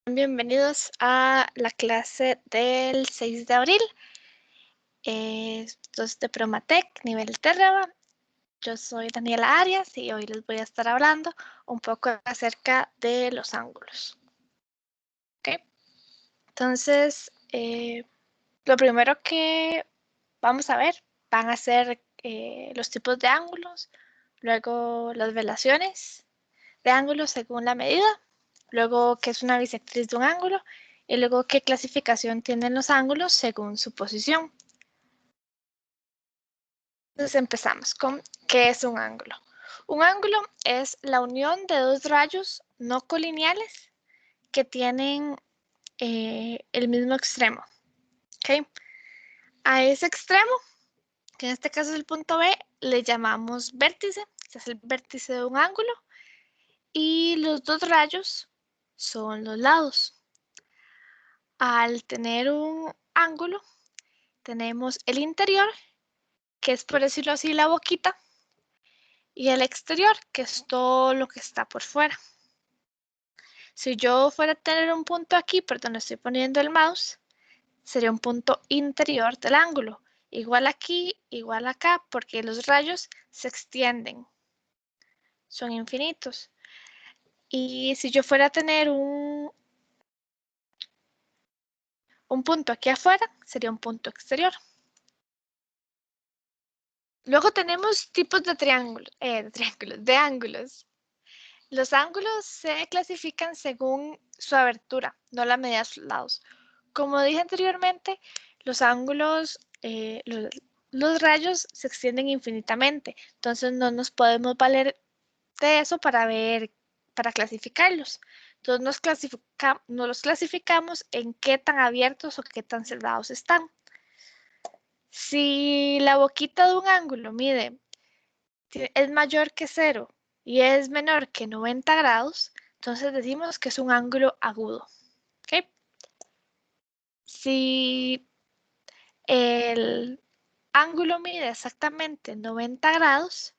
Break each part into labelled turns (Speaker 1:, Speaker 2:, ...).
Speaker 1: Bienvenidos a la clase del 6 de abril. Esto es de Promatec, nivel Terraba. Yo soy Daniela Arias y hoy les voy a estar hablando un poco acerca de los ángulos. ¿Okay? Entonces, lo primero que vamos a ver van a ser los tipos de ángulos, luego las relaciones de ángulos según la medida, luego qué es una bisectriz de un ángulo y luego qué clasificación tienen los ángulos según su posición. Entonces empezamos con qué es un ángulo. Un ángulo es la unión de dos rayos no colineales que tienen el mismo extremo. ¿Okay? A ese extremo, que en este caso es el punto B, le llamamos vértice, que es el vértice de un ángulo, y los dos rayos son los lados. Al tener un ángulo, tenemos el interior, que es por decirlo así la boquita, y el exterior, que es todo lo que está por fuera. Si yo fuera a tener un punto aquí, por donde estoy poniendo el mouse, sería un punto interior del ángulo. Igual aquí, igual acá, porque los rayos se extienden, son infinitos. Y si yo fuera a tener un punto aquí afuera, sería un punto exterior. Luego tenemos tipos de de ángulos. Los ángulos se clasifican según su abertura, no la medida de sus lados. Como dije anteriormente, los ángulos, los rayos se extienden infinitamente, entonces no nos podemos valer de eso para clasificarlos. Entonces nos los clasificamos en qué tan abiertos o qué tan cerrados están. Si la boquita de un ángulo es mayor que 0 y es menor que 90 grados, entonces decimos que es un ángulo agudo. ¿Okay? Si el ángulo mide exactamente 90 grados,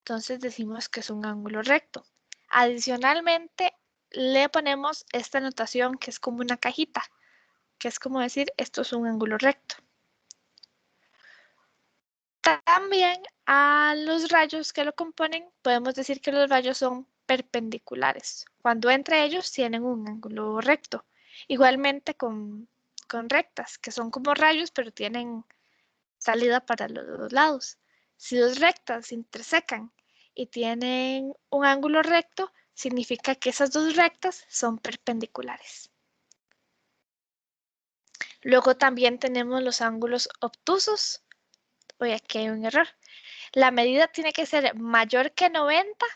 Speaker 1: entonces decimos que es un ángulo recto. Adicionalmente, le ponemos esta notación que es como una cajita, que es como decir esto es un ángulo recto. También a los rayos que lo componen, podemos decir que los rayos son perpendiculares, cuando entre ellos tienen un ángulo recto. Igualmente con rectas, que son como rayos, pero tienen salida para los dos lados. Si dos rectas se intersecan y tienen un ángulo recto, significa que esas dos rectas son perpendiculares. Luego también tenemos los ángulos obtusos. Oye, aquí hay un error. La medida tiene que ser mayor que 90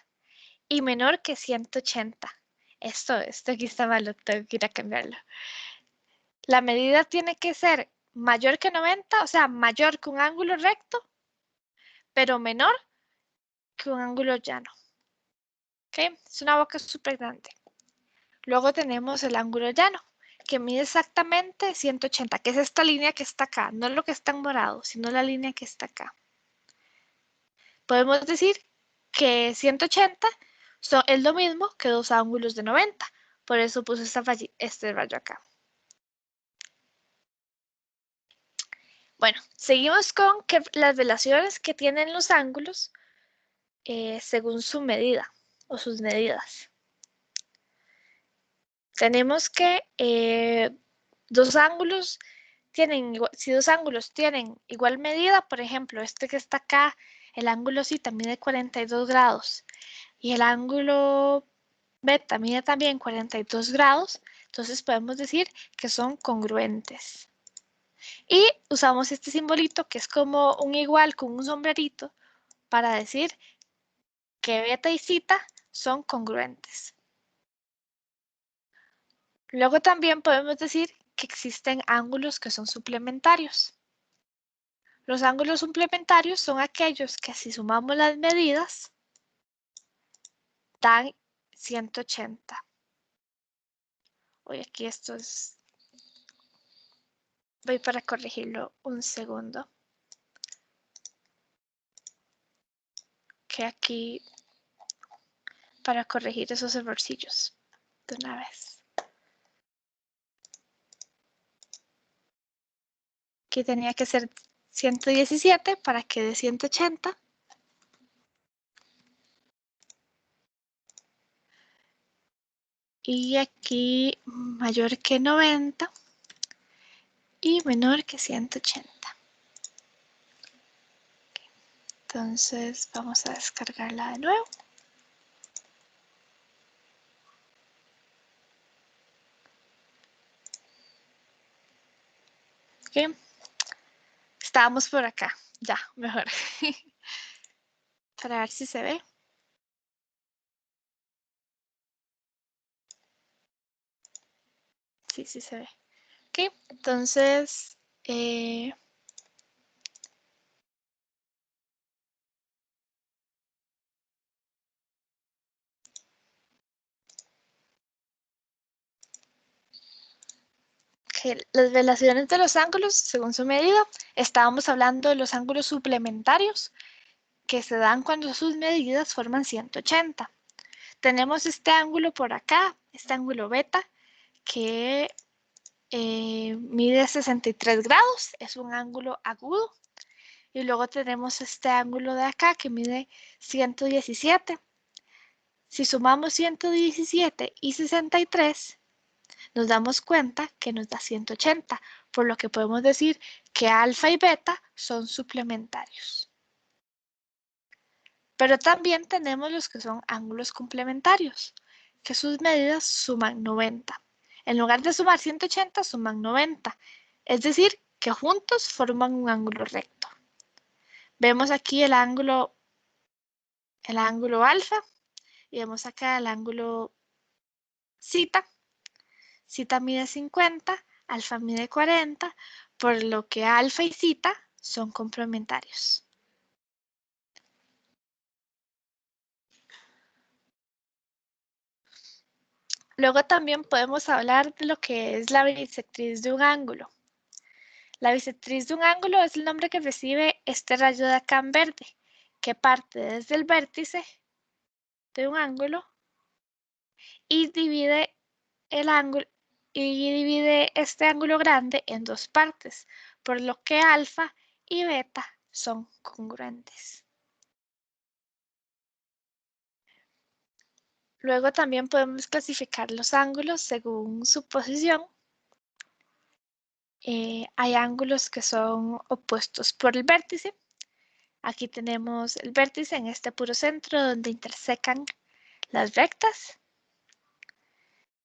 Speaker 1: y menor que 180. Esto aquí está malo, tengo que ir a cambiarlo. La medida tiene que ser mayor que 90, o sea, mayor que un ángulo recto, pero menor que un ángulo llano. ¿Okay? Es una boca súper grande. Luego tenemos el ángulo llano, que mide exactamente 180, que es esta línea que está acá, no lo que está en morado, sino la línea que está acá. Podemos decir que 180 es lo mismo que dos ángulos de 90. Por eso puse este rayo acá. Bueno, seguimos con las relaciones que tienen los ángulos según su medida o sus medidas. Tenemos que si dos ángulos tienen igual medida, por ejemplo, este que está acá, el ángulo Z mide 42 grados y el ángulo beta mide también 42 grados, entonces podemos decir que son congruentes. Y usamos este simbolito que es como un igual con un sombrerito para decir que beta y zeta son congruentes. Luego también podemos decir que existen ángulos que son suplementarios. Los ángulos suplementarios son aquellos que si sumamos las medidas dan 180. Hoy aquí voy para corregirlo un segundo. Que aquí para corregir esos errorcillos de una vez. Aquí tenía que ser 117 para que dé 180. Y aquí mayor que 90 y menor que 180. Entonces vamos a descargarla de nuevo. Ok. Estábamos por acá. Ya, mejor. Para ver si se ve. Sí, sí se ve. Ok, entonces las relaciones de los ángulos según su medida. Estábamos hablando de los ángulos suplementarios que se dan cuando sus medidas forman 180. Tenemos este ángulo por acá, este ángulo beta, que mide 63 grados, es un ángulo agudo. Y luego tenemos este ángulo de acá que mide 117. Si sumamos 117 y 63, nos damos cuenta que nos da 180, por lo que podemos decir que alfa y beta son suplementarios. Pero también tenemos los que son ángulos complementarios, que sus medidas suman 90. En lugar de sumar 180, suman 90. Es decir, que juntos forman un ángulo recto. Vemos aquí el ángulo alfa y vemos acá el ángulo zeta. Zeta mide 50, alfa mide 40, por lo que alfa y zeta son complementarios. Luego también podemos hablar de lo que es la bisectriz de un ángulo. La bisectriz de un ángulo es el nombre que recibe este rayo de acá en verde, que parte desde el vértice de un ángulo y divide el ángulo y divide este ángulo grande en dos partes, por lo que alfa y beta son congruentes. Luego también podemos clasificar los ángulos según su posición. Hay ángulos que son opuestos por el vértice. Aquí tenemos el vértice en este puro centro donde intersecan las rectas.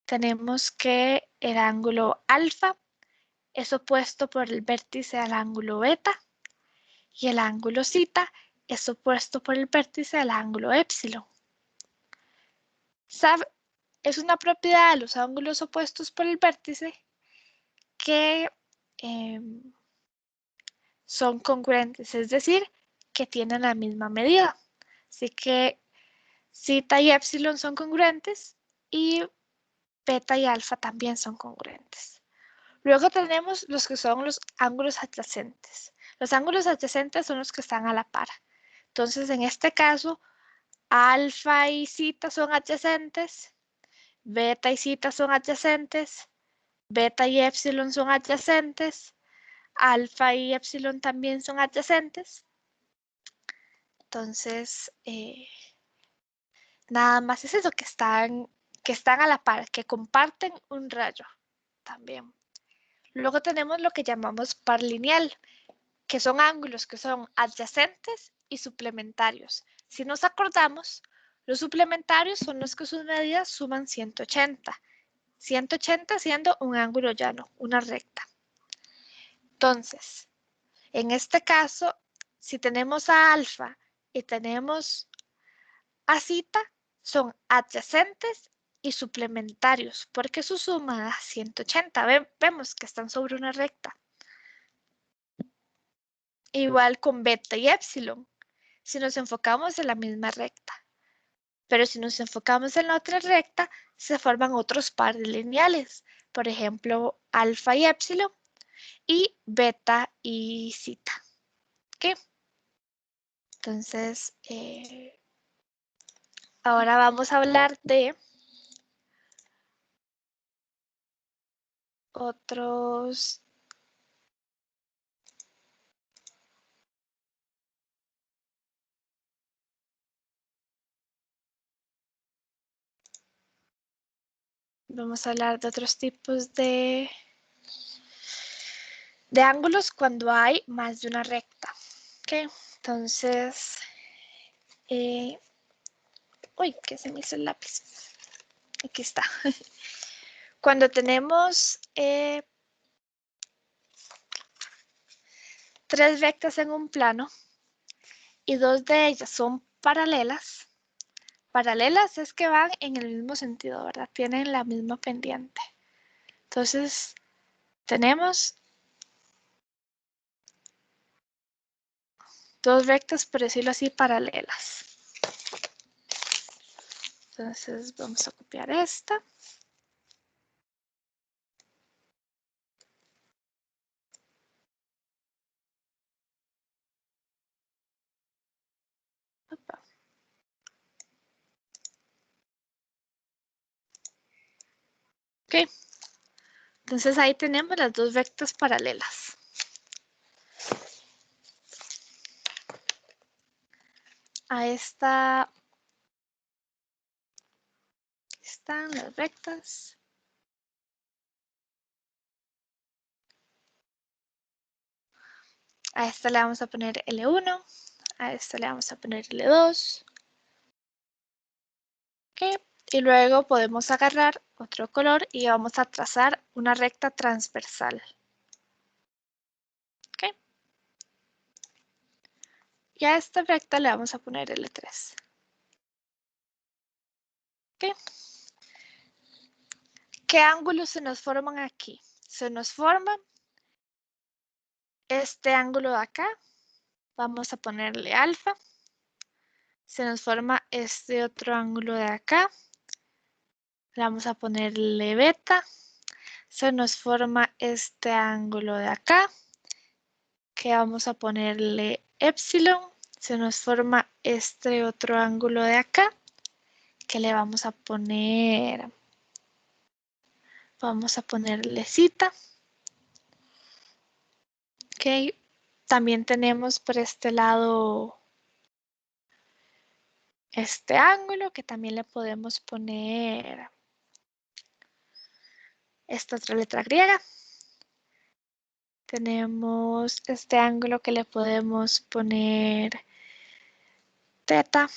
Speaker 1: Tenemos que el ángulo alfa es opuesto por el vértice al ángulo beta y el ángulo zeta es opuesto por el vértice al ángulo épsilon. Es una propiedad de los ángulos opuestos por el vértice que son congruentes, es decir, que tienen la misma medida. Así que zeta y épsilon son congruentes y beta y alfa también son congruentes. Luego tenemos los que son los ángulos adyacentes. Los ángulos adyacentes son los que están a la par. Entonces, en este caso, alfa y zeta son adyacentes, beta y zeta son adyacentes, beta y épsilon son adyacentes, alfa y épsilon también son adyacentes. Entonces, nada más es eso, que están a la par, que comparten un rayo también. Luego tenemos lo que llamamos par lineal, que son ángulos que son adyacentes y suplementarios. Si nos acordamos, los suplementarios son los que sus medidas suman 180. 180 siendo un ángulo llano, una recta. Entonces, en este caso, si tenemos a alfa y tenemos a zeta, son adyacentes y suplementarios, porque su suma da 180. Vemos que están sobre una recta. Igual con beta y épsilon, si nos enfocamos en la misma recta. Pero si nos enfocamos en la otra recta, se forman otros pares lineales. Por ejemplo, alfa y épsilon y beta y zeta. ¿Ok? Entonces, ahora vamos a hablar de otros Vamos a hablar de otros tipos de ángulos cuando hay más de una recta. ¿Ok? Entonces, uy, que se me hizo el lápiz. Aquí está. Cuando tenemos 3 rectas en un plano y 2 de ellas son paralelas. Paralelas es que van en el mismo sentido, ¿verdad? Tienen la misma pendiente. Entonces, tenemos 2 rectas, por decirlo así, paralelas. Entonces, vamos a copiar esta. Ok. Entonces, ahí tenemos las 2 rectas paralelas. A esta están las rectas. A esta le vamos a poner L1. A esta le vamos a poner L2. Ok. Y luego podemos agarrar otro color y vamos a trazar una recta transversal. Ok. Y a esta recta le vamos a poner L3. Ok. ¿Qué ángulos se nos forman aquí? Se nos forma este ángulo de acá. Vamos a ponerle alfa. Se nos forma este otro ángulo de acá. Le vamos a ponerle beta. Se nos forma este ángulo de acá, que vamos a ponerle epsilon. Se nos forma este otro ángulo de acá, que le vamos a ponerle zeta. Ok, también tenemos por este lado este ángulo, que también le podemos poner esta otra letra griega. Tenemos este ángulo que le podemos poner teta.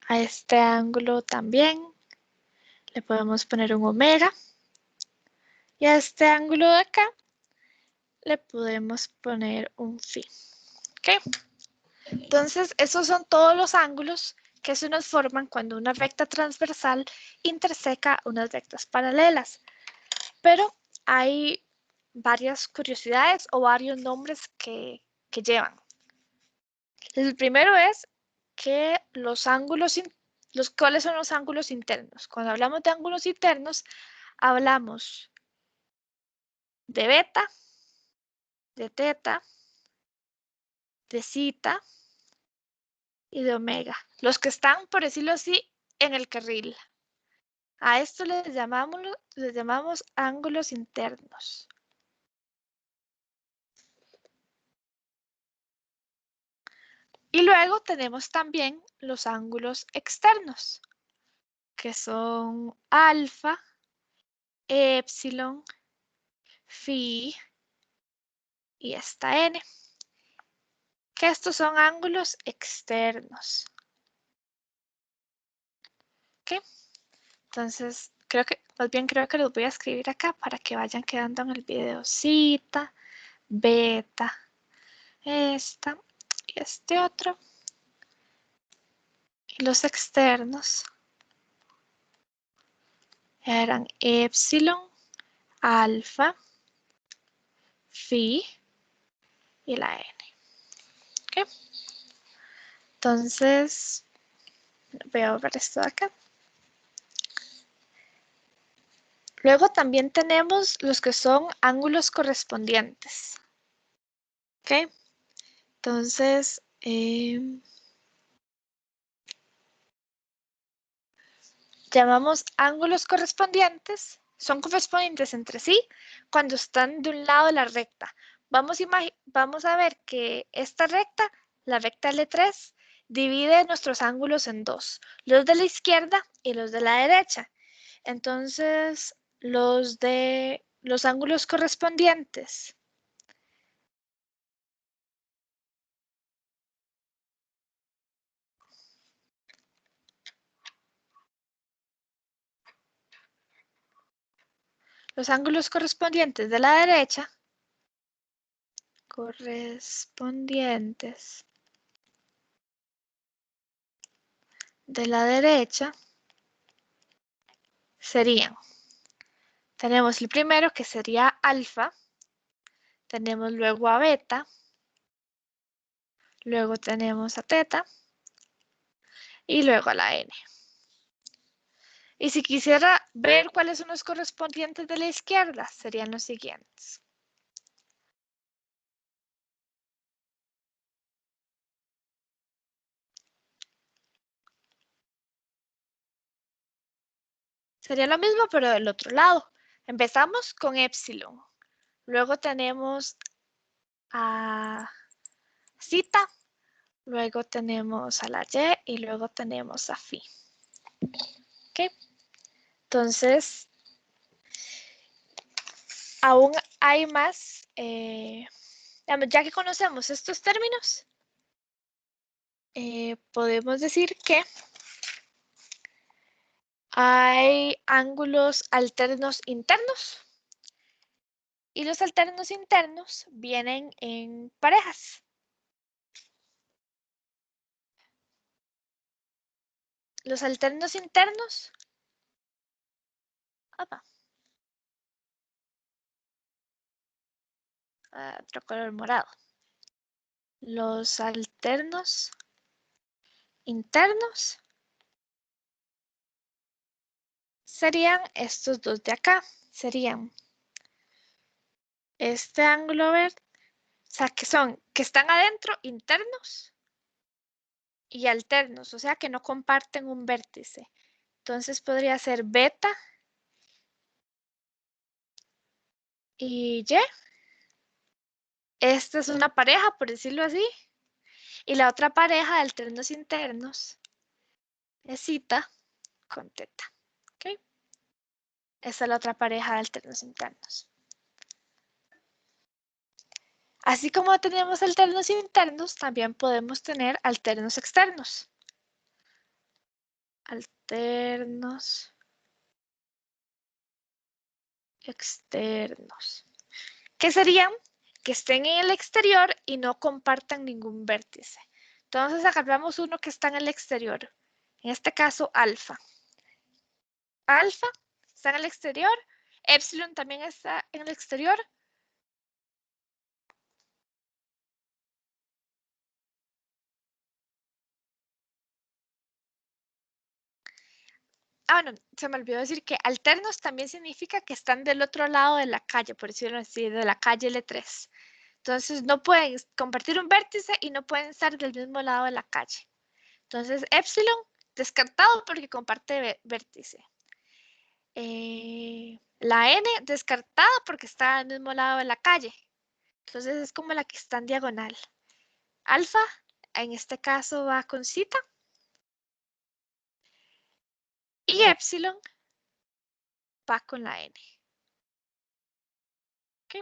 Speaker 1: A este ángulo también le podemos poner un omega. Y a este ángulo de acá le podemos poner un phi. ¿Ok? Entonces, esos son todos los ángulos que se nos forman cuando una recta transversal interseca unas rectas paralelas. Pero hay varias curiosidades o varios nombres que llevan. El primero es que ¿cuáles son los ángulos internos? Cuando hablamos de ángulos internos, hablamos de beta, de teta, de zeta y de omega. Los que están, por decirlo así, en el carril. A esto les llamamos ángulos internos. Y luego tenemos también los ángulos externos, que son alfa, epsilon, phi y esta n. Que estos son ángulos externos. ¿Ok? Entonces, más bien creo que los voy a escribir acá para que vayan quedando en el video. Zeta, beta, esta y este otro. Y los externos eran epsilon, alfa, phi y la n. ¿Ok? Entonces, voy a ver esto de acá. Luego también tenemos los que son ángulos correspondientes. ¿Ok? Entonces, llamamos ángulos correspondientes, son correspondientes entre sí cuando están de un lado de la recta. Vamos a ver que esta recta, la recta L3, divide nuestros ángulos en dos, los de la izquierda y los de la derecha. Entonces, los ángulos correspondientes de la derecha, serían, tenemos el primero que sería alfa, tenemos luego a beta, luego tenemos a teta y luego a la n. Y si quisiera ver cuáles son los correspondientes de la izquierda, serían los siguientes. Sería lo mismo, pero del otro lado. Empezamos con epsilon. Luego tenemos a zeta. Luego tenemos a la y y luego tenemos a phi. ¿Ok? Entonces, aún hay más, ya que conocemos estos términos, podemos decir que hay ángulos alternos internos y los alternos internos vienen en parejas. Los alternos internos, otro color morado. Los alternos internos serían estos dos de acá. Serían este ángulo verde, o sea, que están adentro, internos y alternos, o sea, que no comparten un vértice. Entonces podría ser beta y y. Esta es una pareja, por decirlo así. Y la otra pareja de alternos internos es zeta con teta. ¿Okay? Esta es la otra pareja de alternos internos. Así como tenemos alternos internos, también podemos tener alternos externos. Alternos externos. ¿Qué serían? Que estén en el exterior y no compartan ningún vértice. Entonces agarramos uno que está en el exterior. En este caso, alfa. Alfa está en el exterior. Epsilon también está en el exterior. Bueno, se me olvidó decir que alternos también significa que están del otro lado de la calle, por decirlo así, de la calle L3. Entonces no pueden compartir un vértice y no pueden estar del mismo lado de la calle. Entonces epsilon descartado porque comparte vértice. La n descartada porque está al mismo lado de la calle. Entonces es como la que está en diagonal. Alfa, en este caso va con zeta. Y epsilon va con la n. ¿Okay?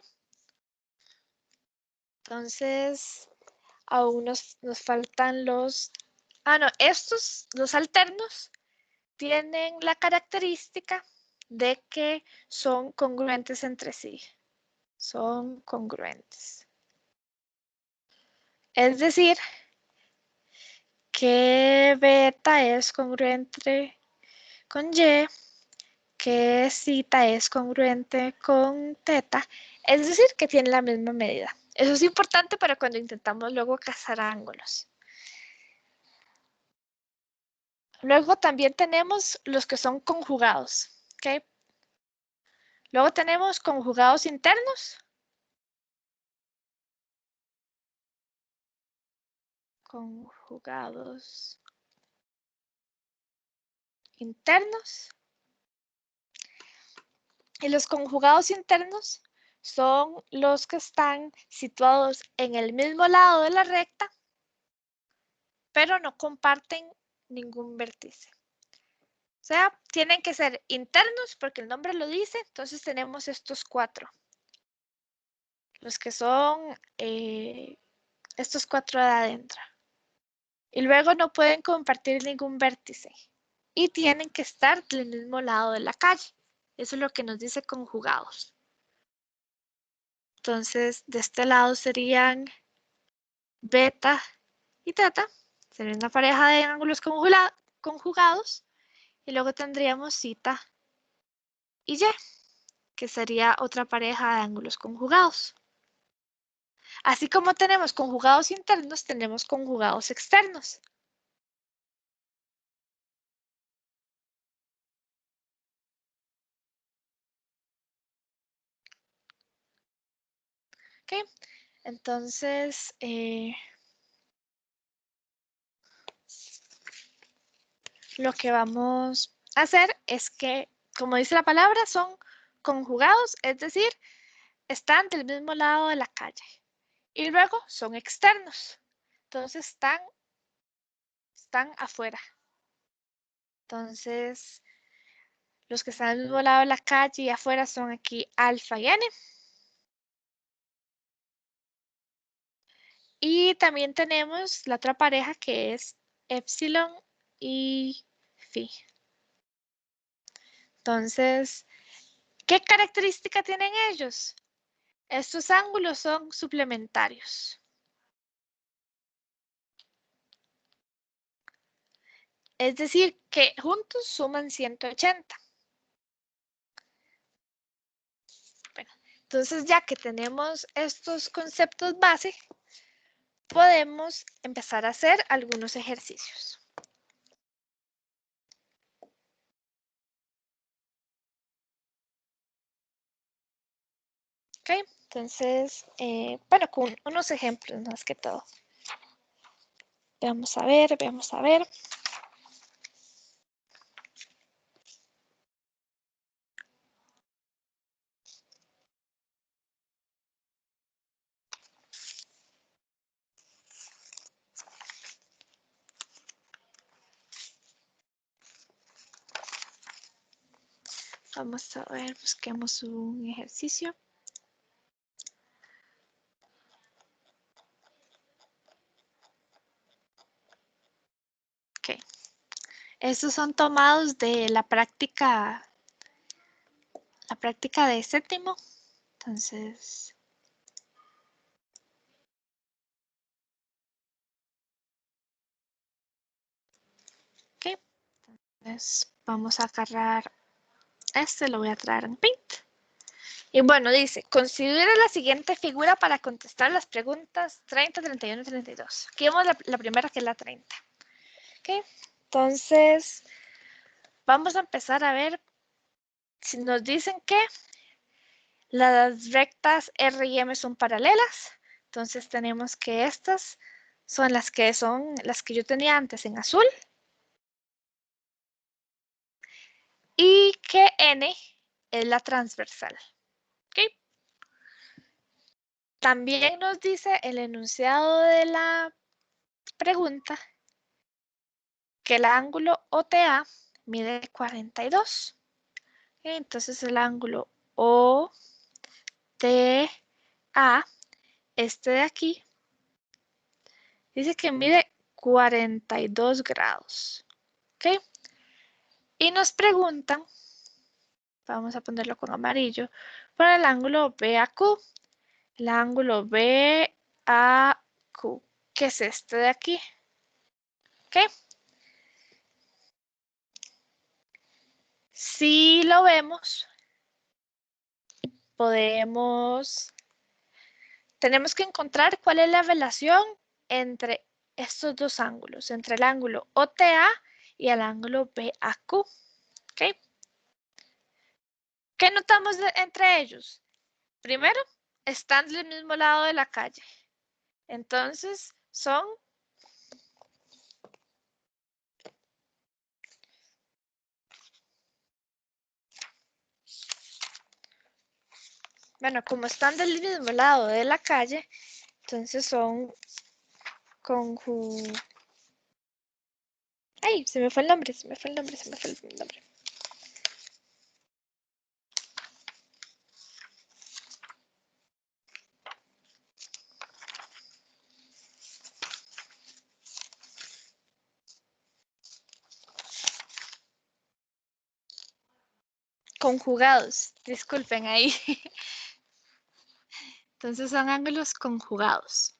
Speaker 1: Entonces, aún nos faltan los... no, los alternos, tienen la característica de que son congruentes entre sí. Son congruentes. Es decir, que beta es congruente con y, que zeta es congruente con teta, es decir, que tiene la misma medida. Eso es importante para cuando intentamos luego cazar ángulos. Luego también tenemos los que son conjugados. ¿Okay? Luego tenemos conjugados internos. Conjugados internos. Y los conjugados internos son los que están situados en el mismo lado de la recta, pero no comparten ningún vértice. sea, tienen que ser internos porque el nombre lo dice. Entonces tenemos estos 4. Los que son estos 4 de adentro. Y luego no pueden compartir ningún vértice. Y tienen que estar del mismo lado de la calle. Eso es lo que nos dice conjugados. Entonces, de este lado serían beta y teta. Sería una pareja de ángulos conjugados. Y luego tendríamos zeta y y, que sería otra pareja de ángulos conjugados. Así como tenemos conjugados internos, tenemos conjugados externos. ¿Okay? Entonces, lo que vamos a hacer es que, como dice la palabra, son conjugados, es decir, están del mismo lado de la calle. Y luego son externos. Entonces están afuera. Entonces, los que están del mismo lado de la calle y afuera son aquí alfa y n. Y también tenemos la otra pareja que es epsilon y phi. Entonces, ¿qué característica tienen ellos? Estos ángulos son suplementarios. Es decir, que juntos suman 180. Bueno, entonces ya que tenemos estos conceptos base, podemos empezar a hacer algunos ejercicios. Ok, entonces, bueno, con unos ejemplos más que todo. Veamos a ver, veamos a ver. Vamos a ver, busquemos un ejercicio. Ok. Estos son tomados de la práctica de séptimo. Entonces, ok. Entonces, vamos a agarrar este, lo voy a traer en Paint. Y bueno, dice, considera la siguiente figura para contestar las preguntas 30, 31 y 32. Aquí vemos la primera, que es la 30. Ok, entonces vamos a empezar a ver si nos dicen que las rectas R y M son paralelas. Entonces tenemos que estas son las que yo tenía antes en azul. Y que N es la transversal. ¿Okay? También nos dice el enunciado de la pregunta que el ángulo OTA mide 42. Entonces el ángulo OTA, este de aquí, dice que mide 42 grados. ¿Ok? Y nos preguntan, vamos a ponerlo con amarillo, por el ángulo BAQ. El ángulo BAQ, que es este de aquí. ¿Ok? Si lo vemos, tenemos que encontrar cuál es la relación entre estos dos ángulos, entre el ángulo OTA y el ángulo BAQ. ¿Ok? ¿Qué notamos entre ellos? Primero, están del mismo lado de la calle. Entonces, bueno, como están del mismo lado de la calle, entonces son conjugados. Ay, se me fue el nombre, se me fue el nombre. Conjugados, disculpen ahí. Entonces son ángulos conjugados.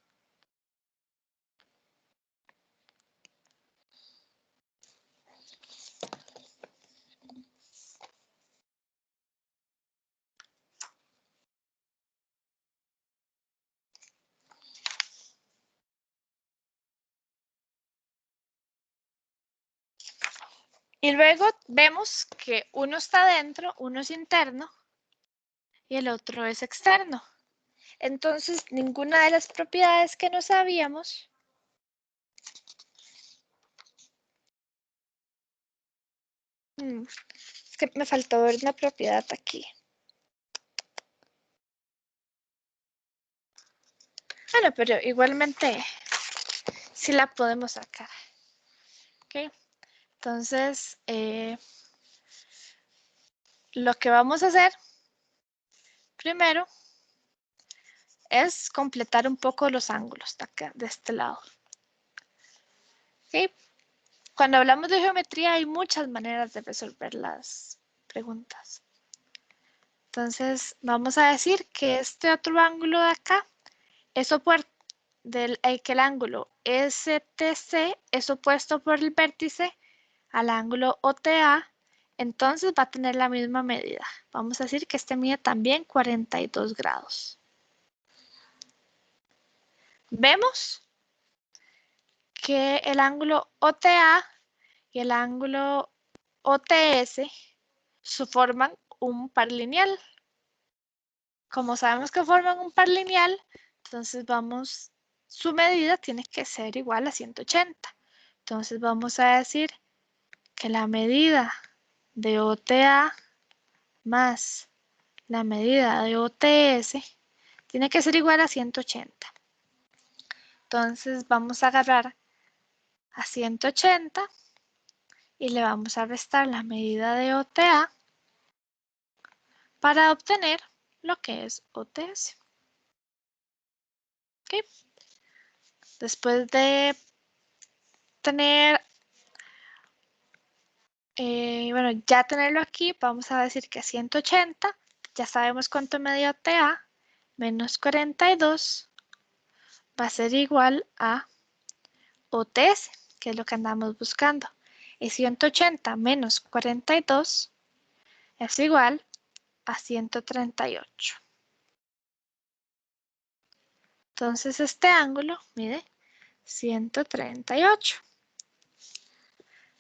Speaker 1: Y luego vemos que uno está dentro, uno es interno y el otro es externo. Entonces, ninguna de las propiedades que no sabíamos es que me faltó ver una propiedad aquí. Bueno, pero igualmente sí la podemos sacar. ¿Ok? Entonces, lo que vamos a hacer primero es completar un poco los ángulos de acá, de este lado. ¿Ok? Cuando hablamos de geometría hay muchas maneras de resolver las preguntas. Entonces, vamos a decir que este otro ángulo de acá es opuesto, que el ángulo STC es opuesto por el vértice al ángulo OTA, entonces va a tener la misma medida. Vamos a decir que este mide también 42 grados. Vemos que el ángulo OTA y el ángulo OTS forman un par lineal. Como sabemos que forman un par lineal, entonces su medida tiene que ser igual a 180. Entonces vamos a decir que la medida de OTA más la medida de OTS tiene que ser igual a 180. Entonces vamos a agarrar a 180 y le vamos a restar la medida de OTA para obtener lo que es OTS. ¿Okay? Después de tener, bueno, ya tenerlo aquí, vamos a decir que 180, ya sabemos cuánto medía OTA, menos 42 va a ser igual a OTS, que es lo que andamos buscando. Y 180 menos 42 es igual a 138. Entonces este ángulo mide 138.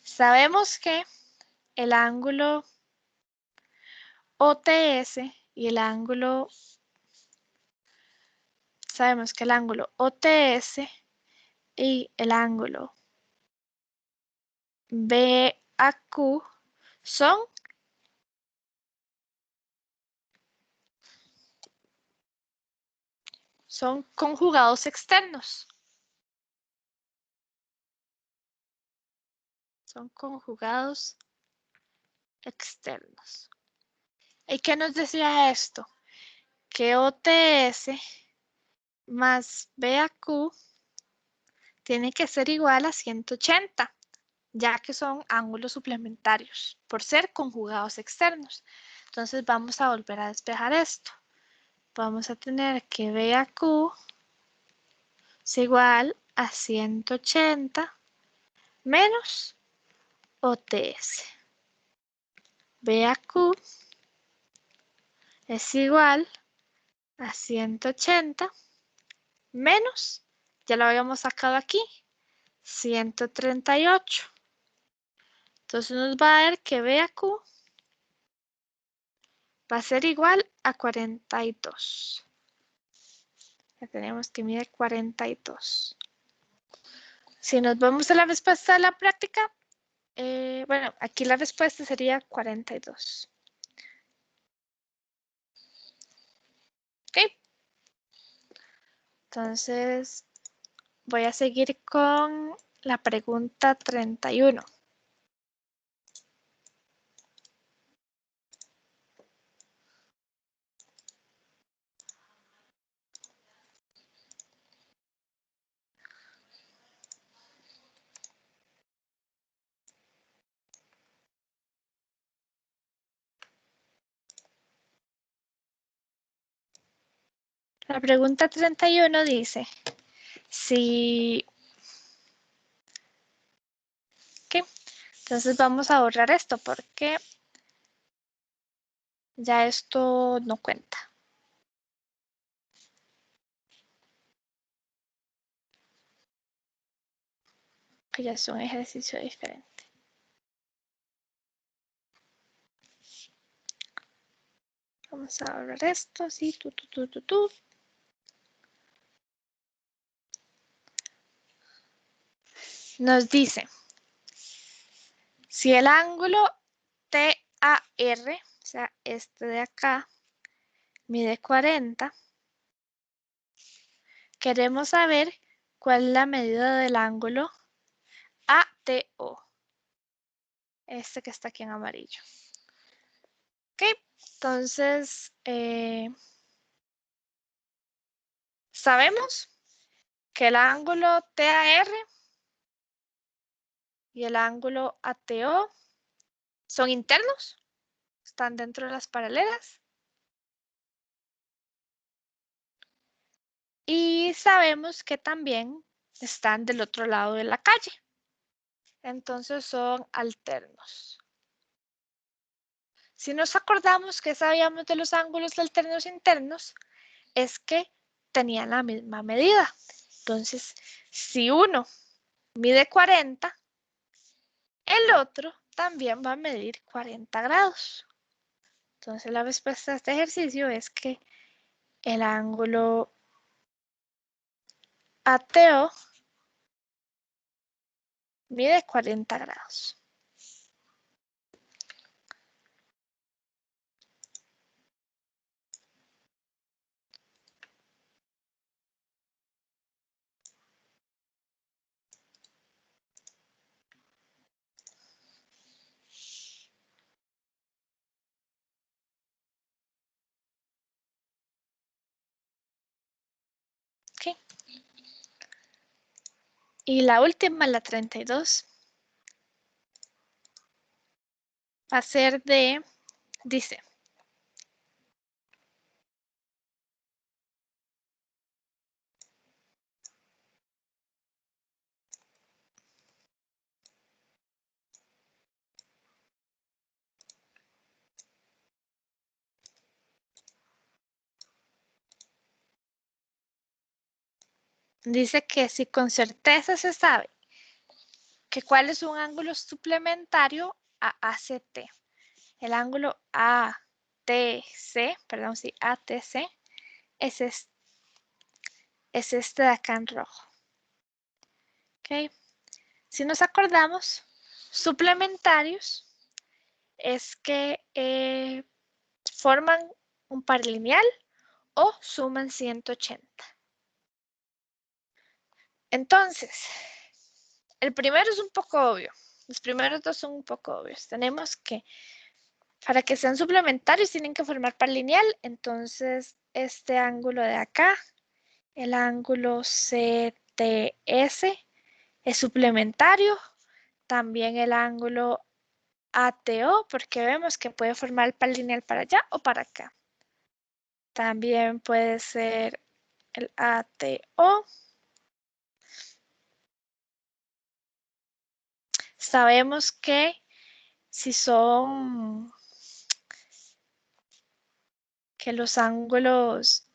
Speaker 1: Sabemos que el ángulo OTS y el ángulo, sabemos que el ángulo OTS y el ángulo BAQ son conjugados externos. Son conjugados externos. ¿Y qué nos decía esto? Que OTS más BAQ tiene que ser igual a 180, ya que son ángulos suplementarios, por ser conjugados externos. Entonces vamos a volver a despejar esto. Vamos a tener que BAQ es igual a 180 menos OTS. BAQ es igual a 180 menos, ya lo habíamos sacado aquí, 138. Entonces nos va a dar que BAQ va a ser igual a 42. Ya tenemos que mide 42. Si nos vamos a la respuesta de la práctica, bueno, aquí la respuesta sería 42. ¿Ok? Entonces, voy a seguir con la pregunta 31. La pregunta 31 dice, si... ¿Qué? Entonces vamos a borrar esto porque ya esto no cuenta. Que ya es un ejercicio diferente. Vamos a borrar esto, sí, Nos dice, si el ángulo TAR, o sea, este de acá, mide 40, queremos saber cuál es la medida del ángulo ATO, este que está aquí en amarillo. Ok, entonces sabemos que el ángulo TAR y el ángulo ATO son internos, están dentro de las paralelas. Y sabemos que también están del otro lado de la calle. Entonces son alternos. Si nos acordamos que sabíamos de los ángulos alternos internos, es que tenían la misma medida. Entonces, si uno mide 40, el otro también va a medir 40 grados. Entonces, la respuesta a este ejercicio es que el ángulo ATO mide 40 grados. ¿Okay? Y la última, la 32, va a ser de, dice, dice que si con certeza se sabe que cuál es un ángulo suplementario a ACT. El ángulo ATC, perdón, sí, ATC es este de acá en rojo. ¿Okay? Si nos acordamos, suplementarios es que forman un par lineal o suman 180. Entonces, el primero es un poco obvio. Los primeros dos son un poco obvios. Tenemos que, para que sean suplementarios, tienen que formar par lineal. Entonces, este ángulo de acá, el ángulo CTS, es suplementario. También el ángulo ATO, porque vemos que puede formar el par lineal para allá o para acá. También puede ser el ATO. Sabemos que si son que los ángulos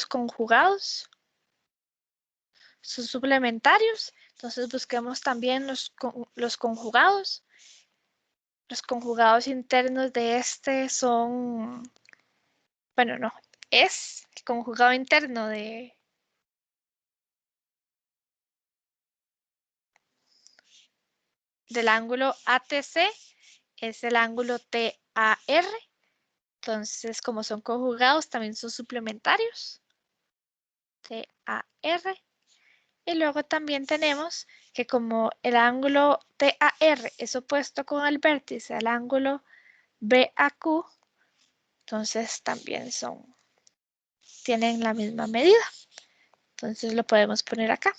Speaker 1: conjugados son suplementarios. Entonces busquemos también los conjugados. Los conjugados internos de este son, bueno, no, es el conjugado interno del ángulo ATC, es el ángulo TAR. Entonces, como son conjugados, también son suplementarios. TAR. Y luego también tenemos que como el ángulo TAR es opuesto con el vértice al ángulo BAQ, entonces también tienen la misma medida. Entonces lo podemos poner acá.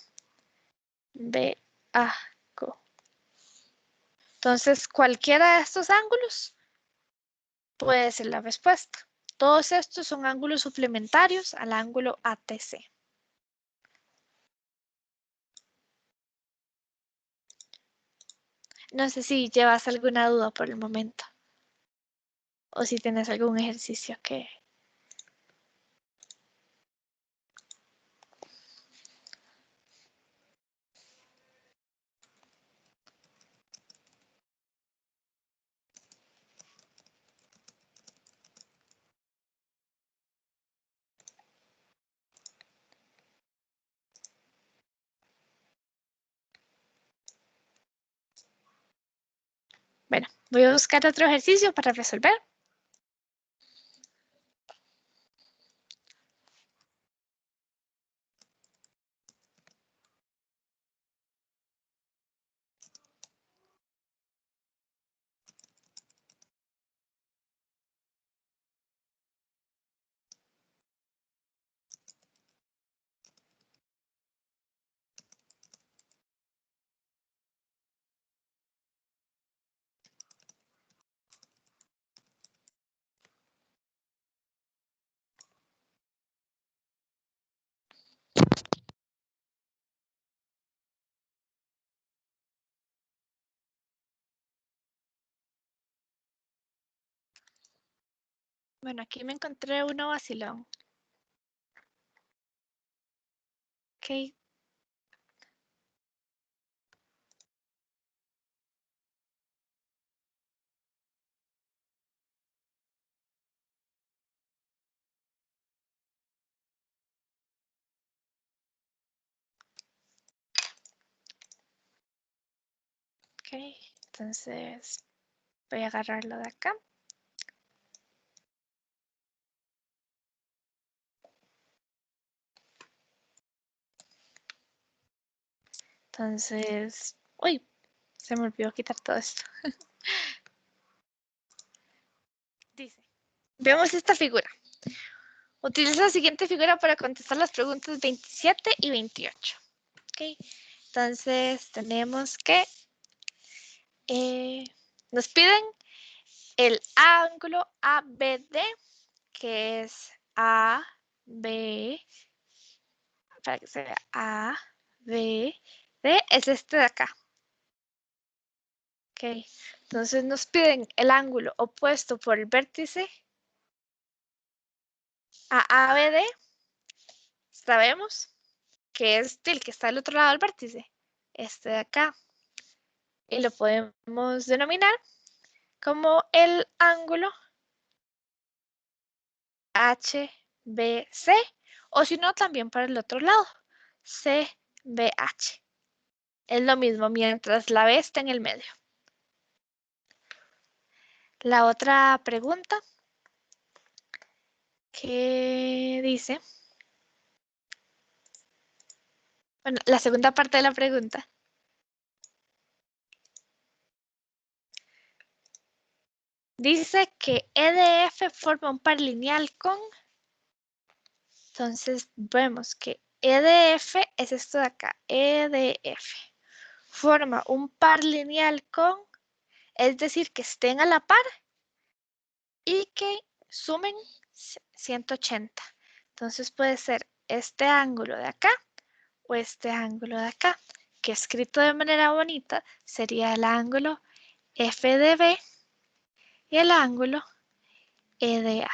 Speaker 1: BAQ. Entonces cualquiera de estos ángulos puede ser la respuesta. Todos estos son ángulos suplementarios al ángulo ATC. No sé si llevas alguna duda por el momento o si tienes algún ejercicio que... Bueno, voy a buscar otro ejercicio para resolver. Bueno, aquí me encontré uno vacilón. Ok. Ok, entonces voy a agarrarlo de acá. Entonces, uy, se me olvidó quitar todo esto. Dice, veamos esta figura. Utiliza la siguiente figura para contestar las preguntas 27 y 28. Ok, entonces tenemos que nos piden el ángulo ABD, que es AB, para que se vea ABD, es este de acá. Ok, entonces nos piden el ángulo opuesto por el vértice a ABD. Sabemos que es el que está al otro lado del vértice, este de acá. Y lo podemos denominar como el ángulo HBC, o si no, también para el otro lado, CBH. Es lo mismo mientras la B está en el medio. La otra pregunta que dice, bueno, la segunda parte de la pregunta. Dice que EDF forma un par lineal con, entonces vemos que EDF es esto de acá, EDF. Forma un par lineal con, es decir, que estén a la par y que sumen 180. Entonces puede ser este ángulo de acá o este ángulo de acá, que escrito de manera bonita sería el ángulo FDB y el ángulo EDA.